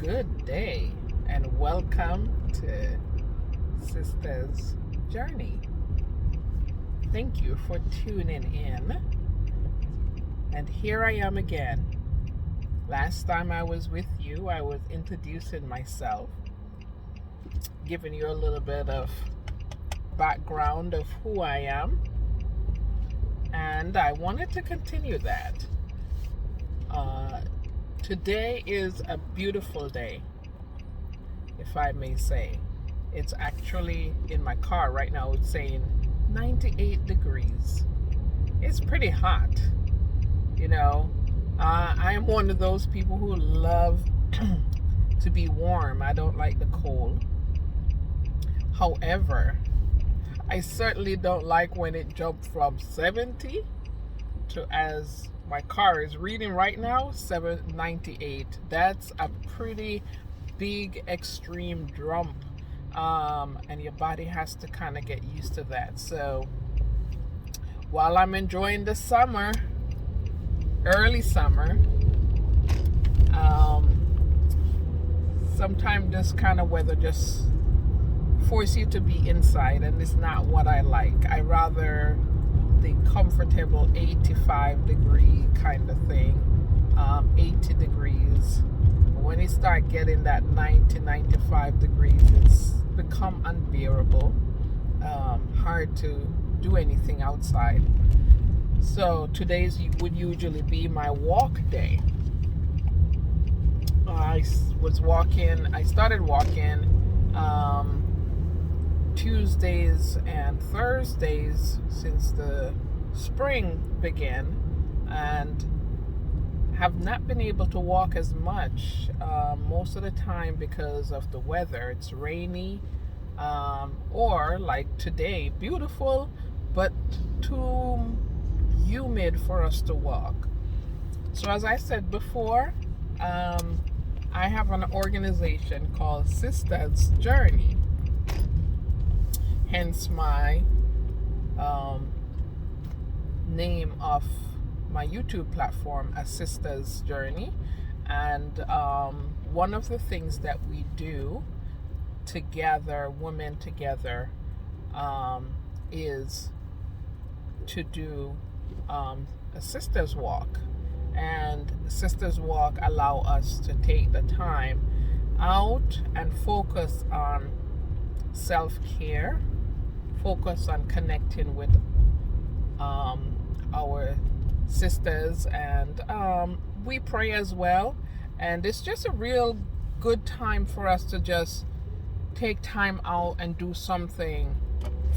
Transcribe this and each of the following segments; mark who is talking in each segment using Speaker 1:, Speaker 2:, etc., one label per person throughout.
Speaker 1: Good day and welcome to Sista's Journey. Thank you for tuning in. And here I am again. Last time I was with you, I was introducing myself, giving you a little bit of background of who I am. And I wanted to continue that. Today is a beautiful day, if I may say. It's actually in my car right now, it's saying 98 degrees. It's pretty hot, you know. I am one of those people who love to be warm. I don't like the cold. However, I certainly don't like when it jumped from 70 to, as my car is reading right now, 798. That's a pretty big extreme jump, and your body has to kind of get used to that. So while I'm enjoying the summer, early summer, sometimes this kind of weather just force you to be inside, and it's not what I like. I rather the comfortable 85 degree kind of thing, 80 degrees. When it start getting that 90, 95 degrees, it's become unbearable, hard to do anything outside. So today's would usually be my walk day. I started walking Tuesdays and Thursdays since the spring began, and have not been able to walk as much most of the time because of the weather. It's rainy, or like today, beautiful, but too humid for us to walk. So as I said before, I have an organization called Sista's Journey. Hence my name of my YouTube platform, as Sista's Journey. And one of the things that we do together, women together, is to do a Sister's Walk. And Sister's Walk allow us to take the time out and focus on self-care, focus on connecting with our sisters, and we pray as well. And it's just a real good time for us to just take time out and do something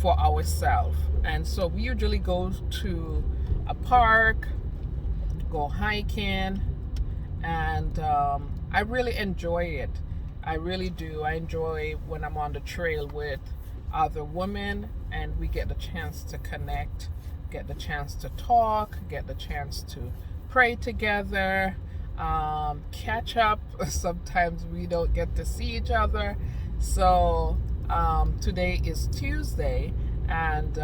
Speaker 1: for ourselves. And so we usually go to a park, go hiking, and I really enjoy it. I really do. I enjoy when I'm on the trail with other women and we get the chance to connect, get the chance to talk, get the chance to pray together, catch up. Sometimes we don't get to see each other. So today is Tuesday, and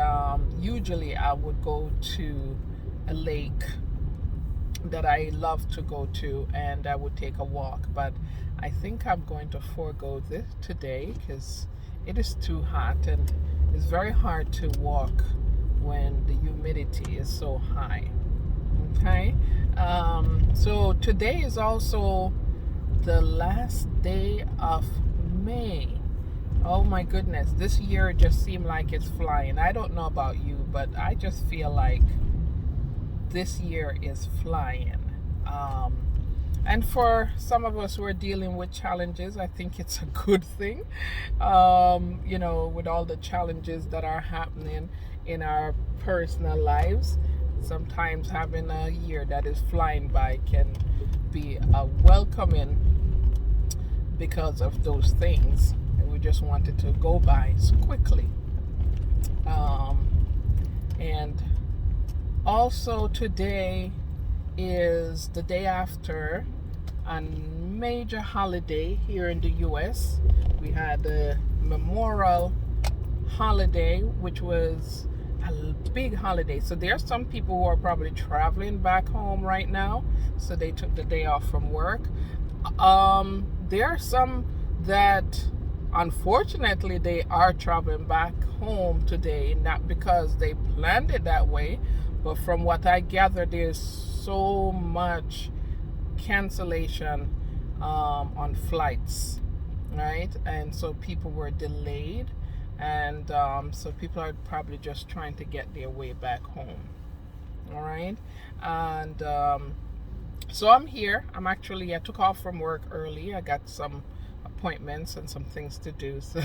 Speaker 1: usually I would go to a lake that I love to go to, and I would take a walk. But I think I'm going to forego this today because it is too hot, and it's very hard to walk when the humidity is so high. Okay, so today is also the last day of May. Oh my goodness, this year just seemed like it's flying. I don't know about you, but I just feel like this year is flying. And for some of us who are dealing with challenges, I think it's a good thing. With all the challenges that are happening in our personal lives, sometimes having a year that is flying by can be a welcoming because of those things. And we just want it to go by so quickly. And also today is the day after a major holiday here in the US. We had a Memorial holiday, which was a big holiday. So there are some people who are probably traveling back home right now, so they took the day off from work. there are some that unfortunately they are traveling back home today, not because they planned it that way, but from what I gather, there's so much cancellation on flights, right? And so people were delayed, and so people are probably just trying to get their way back home. All right, and so I'm here. I took off from work early. I got some appointments and some things to do, so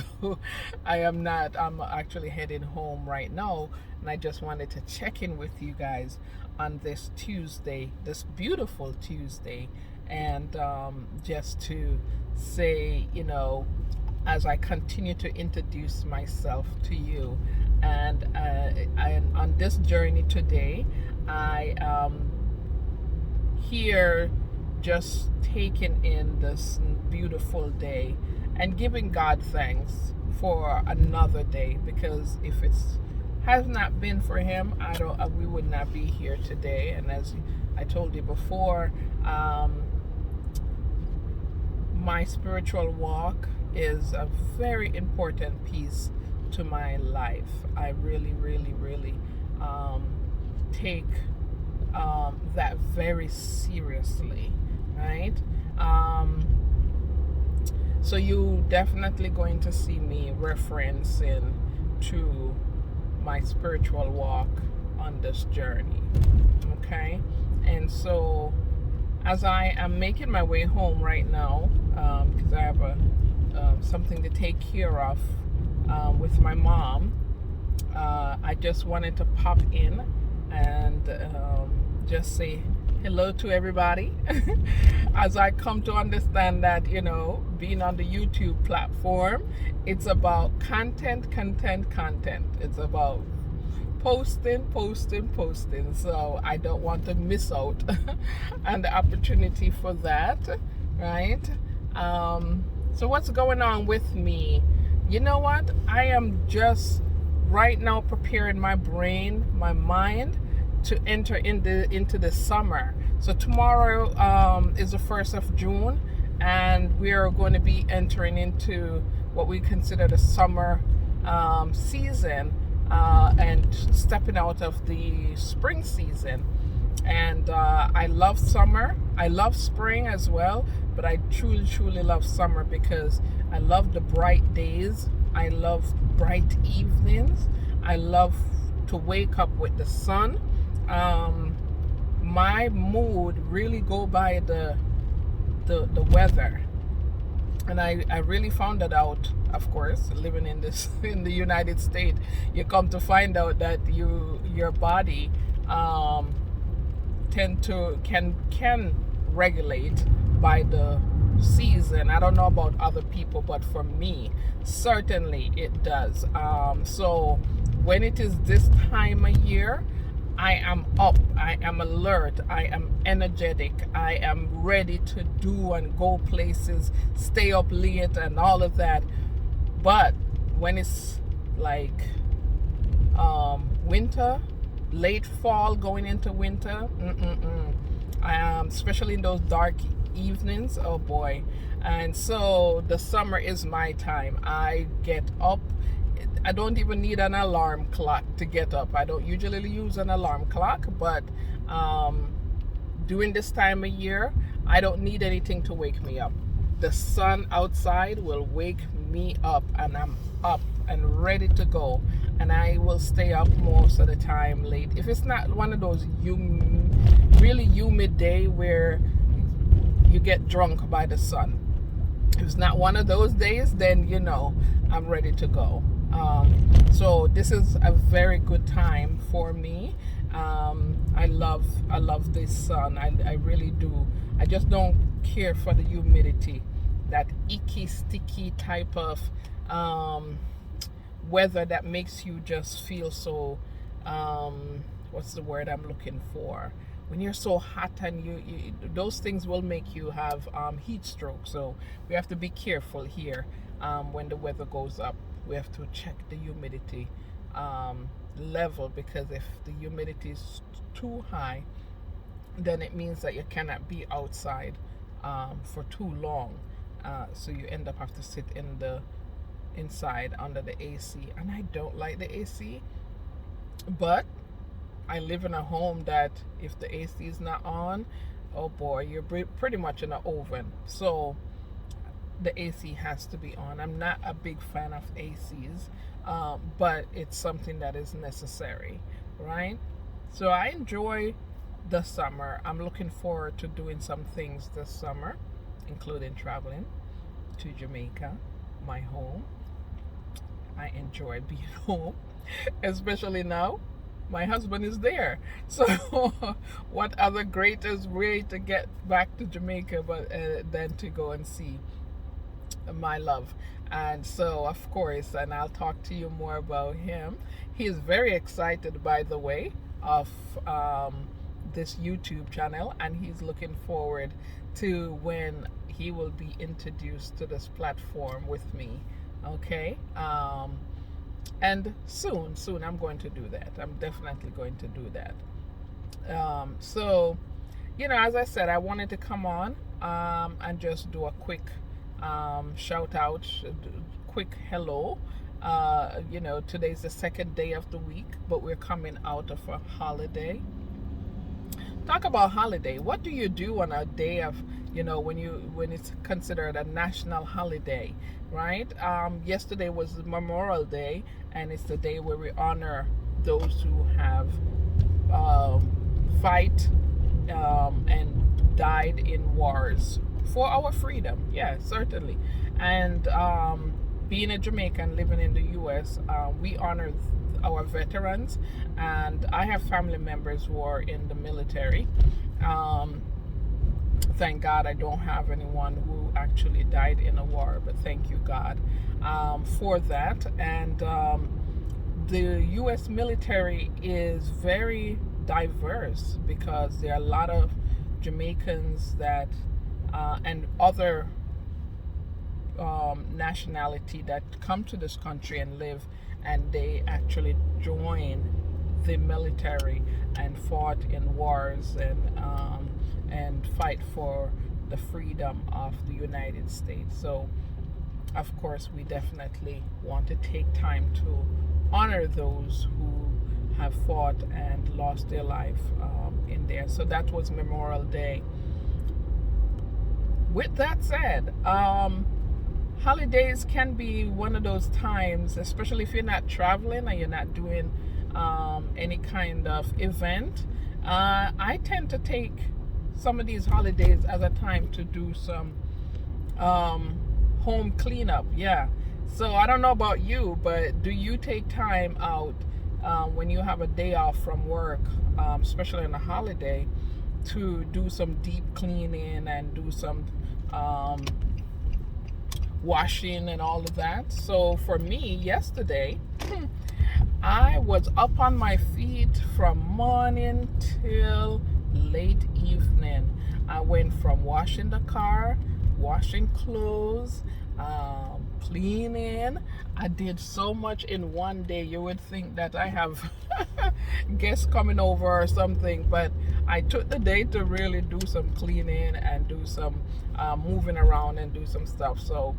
Speaker 1: I'm actually heading home right now, and I just wanted to check in with you guys on this Tuesday, this beautiful Tuesday, and just to say, as I continue to introduce myself to you, and on this journey today, I am here just taking in this beautiful day and giving God thanks for another day, because if it has not been for him, we would not be here today. And as I told you before, my spiritual walk is a very important piece to my life. I really, really, really take that very seriously, right? So you definitely going to see me referencing to my spiritual walk on this journey, okay? And so as I am making my way home right now, because I have something to take care of with my mom, I just wanted to pop in and just say hello to everybody. As I come to understand that, being on the YouTube platform, it's about content. It's about posting. So I don't want to miss out on the opportunity for that, right? So what's going on with me? You know what? I am just right now preparing my brain, my mind, to enter into the summer. So tomorrow is the 1st of June, and we are going to be entering into what we consider the summer season, and stepping out of the spring season. And I love summer. I love spring as well, but I truly love summer because I love the bright days. I love bright evenings. I love to wake up with the sun. My mood really go by the weather, and I really found that out. Of course, living in the United States, you come to find out that your body can regulate by the season. I don't know about other people, but for me, certainly it does. So when it is this time of year, I am up, I am alert, I am energetic, I am ready to do and go places, stay up late and all of that. But when it's like winter, late fall going into winter, especially in those dark evenings, oh boy. And so the summer is my time. I get up. I don't even need an alarm clock to get up. I don't usually use an alarm clock, but during this time of year, I don't need anything to wake me up. The sun outside will wake me up, and I'm up and ready to go. And I will stay up most of the time late. If it's not one of those really humid day where you get drunk by the sun. If it's not one of those days, then I'm ready to go. So this is a very good time for me. I love this sun. I really do. I just don't care for the humidity, that icky, sticky type of weather that makes you just feel so, what's the word I'm looking for? When you're so hot, and you those things will make you have heat stroke. So we have to be careful here. When the weather goes up, we have to check the humidity level, because if the humidity is too high, then it means that you cannot be outside for too long. So you end up have to sit in the inside under the AC, and I don't like the AC. But I live in a home that if the AC is not on, oh boy, you're pretty much in an oven. So the AC has to be on. I'm not a big fan of ACs, but it's something that is necessary, right? So I enjoy the summer. I'm looking forward to doing some things this summer, including traveling to Jamaica, my home. I enjoy being home, especially now my husband is there. So what other greatest way to get back to Jamaica but than to go and see my love. And so of course, and I'll talk to you more about him. He is very excited, by the way, of this YouTube channel, and he's looking forward to when he will be introduced to this platform with me. Okay, and soon I'm going to do that. I'm definitely going to do that. So as I said, I wanted to come on and just do a quick shout out, quick hello. Today's the second day of the week, but we're coming out of a holiday. Talk about holiday. What do you do on a day of, when it's considered a national holiday, right? Yesterday was Memorial Day, and it's the day where we honor those who have fight and died in wars for our freedom. Yeah, certainly. And being a Jamaican living in the U.S., we honor our veterans, and I have family members who are in the military. Thank God I don't have anyone who actually died in a war, but thank you, God, for that. And the U.S. military is very diverse because there are a lot of Jamaicans that and other nationality that come to this country and live, and they actually join the military and fought in wars and fight for the freedom of the United States. So of course we definitely want to take time to honor those who have fought and lost their life in there. So that was Memorial Day. With that said, holidays can be one of those times, especially if you're not traveling and you're not doing any kind of event. I tend to take some of these holidays as a time to do some home cleanup. Yeah. So I don't know about you, but do you take time out when you have a day off from work, especially on a holiday, to do some deep cleaning and do some washing and all of that? So for me, yesterday, I was up on my feet from morning till late evening. I went from washing the car, washing clothes, cleaning. I did so much in one day. You would think that I have guests coming over or something, but I took the day to really do some cleaning and do some moving around and do some stuff. So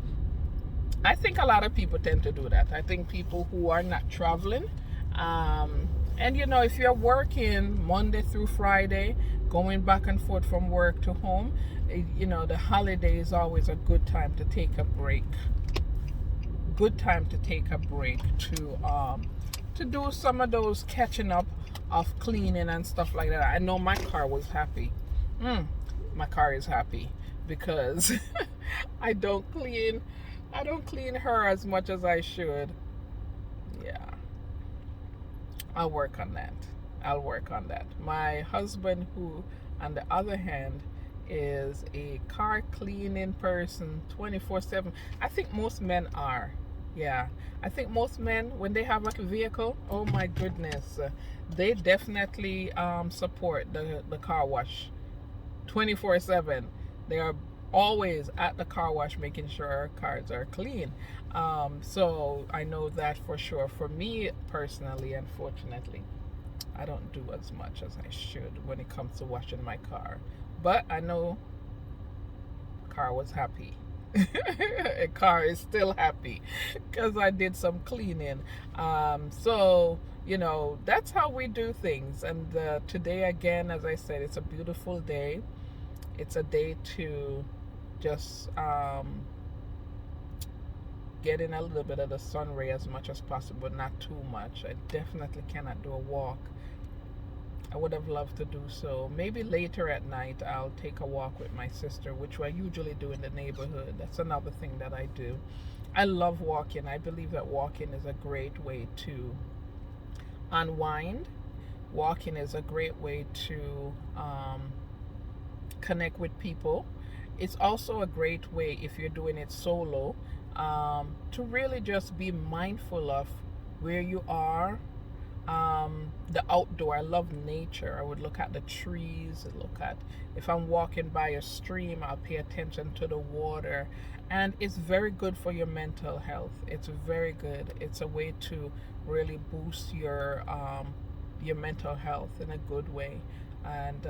Speaker 1: I think a lot of people tend to do that. I think people who are not traveling, and if you're working Monday through Friday, going back and forth from work to home, the holiday is always a good time to take a break. Good time to take a break to do some of those catching up of cleaning and stuff like that. I know my car was happy. My car is happy because I don't clean her as much as I should. Yeah. I'll work on that. My husband, who on the other hand is a car cleaning person 24/7. I think most men are. Yeah. I think most men, when they have like a vehicle, oh my goodness, they definitely support the car wash 24/7. They are always at the car wash making sure our cars are clean. So I know that for sure. For me personally, unfortunately, I don't do as much as I should when it comes to washing my car. But I know car was happy. A car is still happy because I did some cleaning. So, that's how we do things. And today, again, as I said, it's a beautiful day. It's a day to just get in a little bit of the sun ray as much as possible, not too much. I definitely cannot do a walk. I would have loved to do so. Maybe later at night I'll take a walk with my sister, which I usually do in the neighborhood. That's another thing that I do. I love walking. I believe that walking is a great way to unwind. Walking is a great way to connect with people. It's also a great way, if you're doing it solo, to really just be mindful of where you are. The outdoor, I love nature. I would look at the trees, look at, if I'm walking by a stream, I'll pay attention to the water. And it's very good for your mental health. It's very good. It's a way to really boost your mental health in a good way. And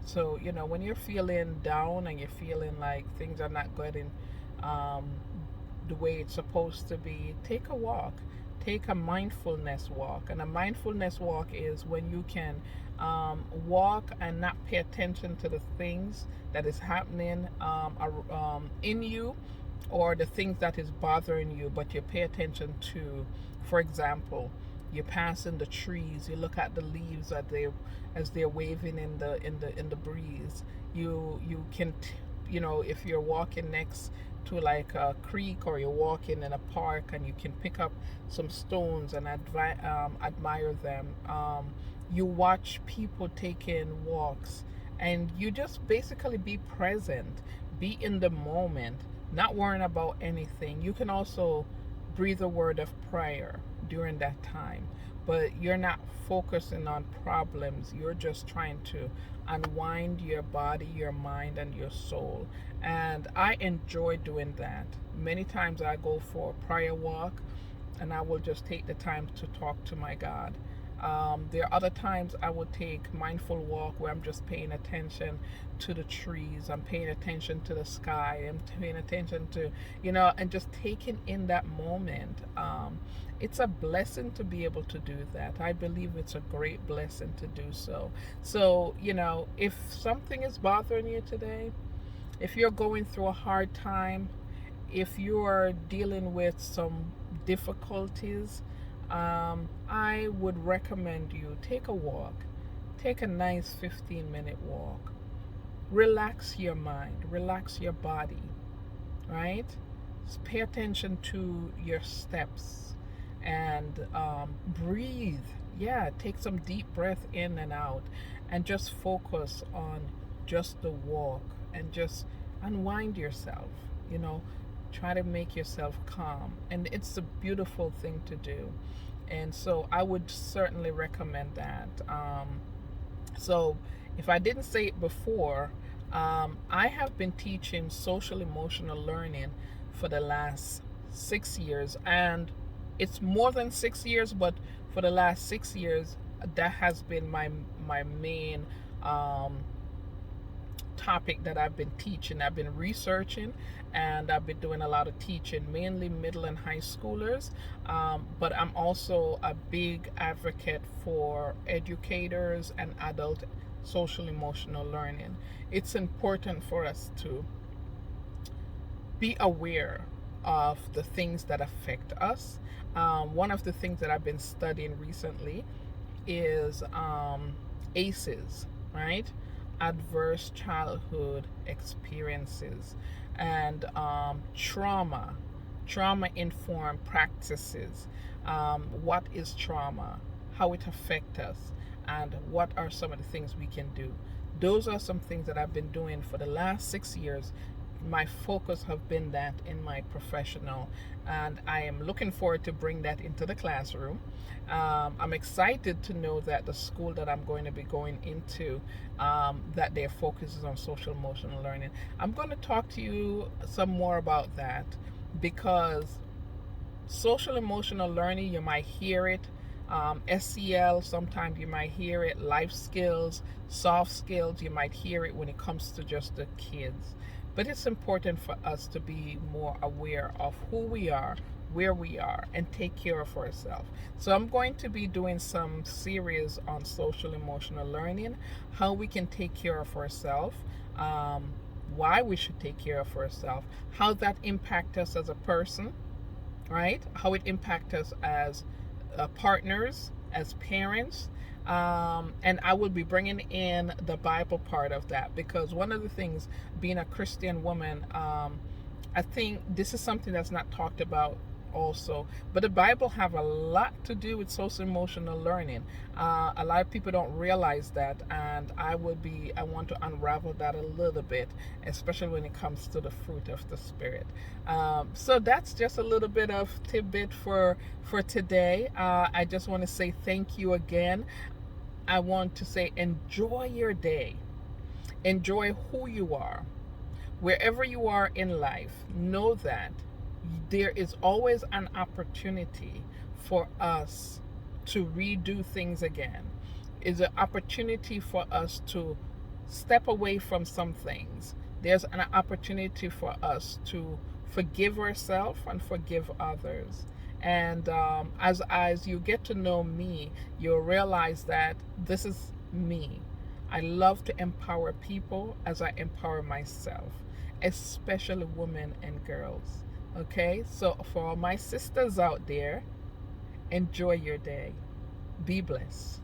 Speaker 1: so, when you're feeling down and you're feeling like things are not going the way it's supposed to be, take a walk. Take a mindfulness walk. And a mindfulness walk is when you can walk and not pay attention to the things that is happening in you, or the things that is bothering you, but you pay attention to, for example, you're passing the trees, you look at the leaves as they're waving in the breeze. You can if you're walking next to like a creek, or you're walking in a park, and you can pick up some stones and admire them. You watch people taking walks, and you just basically be present, be in the moment, not worrying about anything. You can also breathe a word of prayer during that time, but you're not focusing on problems. You're just trying to unwind your body, your mind, and your soul. And I enjoy doing that. Many times I go for a prayer walk, and I will just take the time to talk to my God. There are other times I will take mindful walk where I'm just paying attention to the trees. I'm paying attention to the sky. I'm paying attention to, and just taking in that moment. It's a blessing to be able to do that. I believe it's a great blessing to do so. So, if something is bothering you today, if you're going through a hard time, if you're dealing with some difficulties, I would recommend you take a walk. Take a nice 15-minute walk. Relax your mind, relax your body, right? Just pay attention to your steps, and breathe. Yeah, take some deep breath in and out, and just focus on just the walk, and just unwind yourself. Try to make yourself calm, and it's a beautiful thing to do. And so I would certainly recommend that. So if I didn't say it before, I have been teaching social emotional learning for the last 6 years, and it's more than 6 years, but for the last 6 years, that has been my main topic that I've been teaching. I've been researching, and I've been doing a lot of teaching, mainly middle and high schoolers, but I'm also a big advocate for educators and adult social emotional learning. It's important for us to be aware of the things that affect us. One of the things that I've been studying recently is ACEs, right? Adverse childhood experiences, and trauma informed practices. What is trauma, how it affects us, and what are some of the things we can do. Those are some things that I've been doing for the last 6 years. My focus have been that in my professional, and I am looking forward to bring that into the classroom. I'm excited to know that the school that I'm going to be going into, that their focus is on social emotional learning. I'm going to talk to you some more about that, because social emotional learning, you might hear it, SEL, sometimes you might hear it, life skills, soft skills, you might hear it when it comes to just the kids. But it's important for us to be more aware of who we are, where we are, and take care of ourselves. So I'm going to be doing some series on social emotional learning, how we can take care of ourselves, um, why we should take care of ourselves, how that impacts us as a person, right? How it impacts us as partners, as parents. And I will be bringing in the Bible part of that, because one of the things, being a Christian woman, I think this is something that's not talked about also, but the Bible have a lot to do with social emotional learning. A lot of people don't realize that, and I want to unravel that a little bit, especially when it comes to the fruit of the Spirit. So that's just a little bit of tidbit for today. I just want to say thank you again. I want to say enjoy your day, enjoy who you are. Wherever you are in life, know that there is always an opportunity for us to redo things again. Is an opportunity for us to step away from some things. There's an opportunity for us to forgive ourselves and forgive others. And as you get to know me, you'll realize that this is me. I love to empower people as I empower myself, especially women and girls. Okay, so for all my sisters out there, enjoy your day. Be blessed.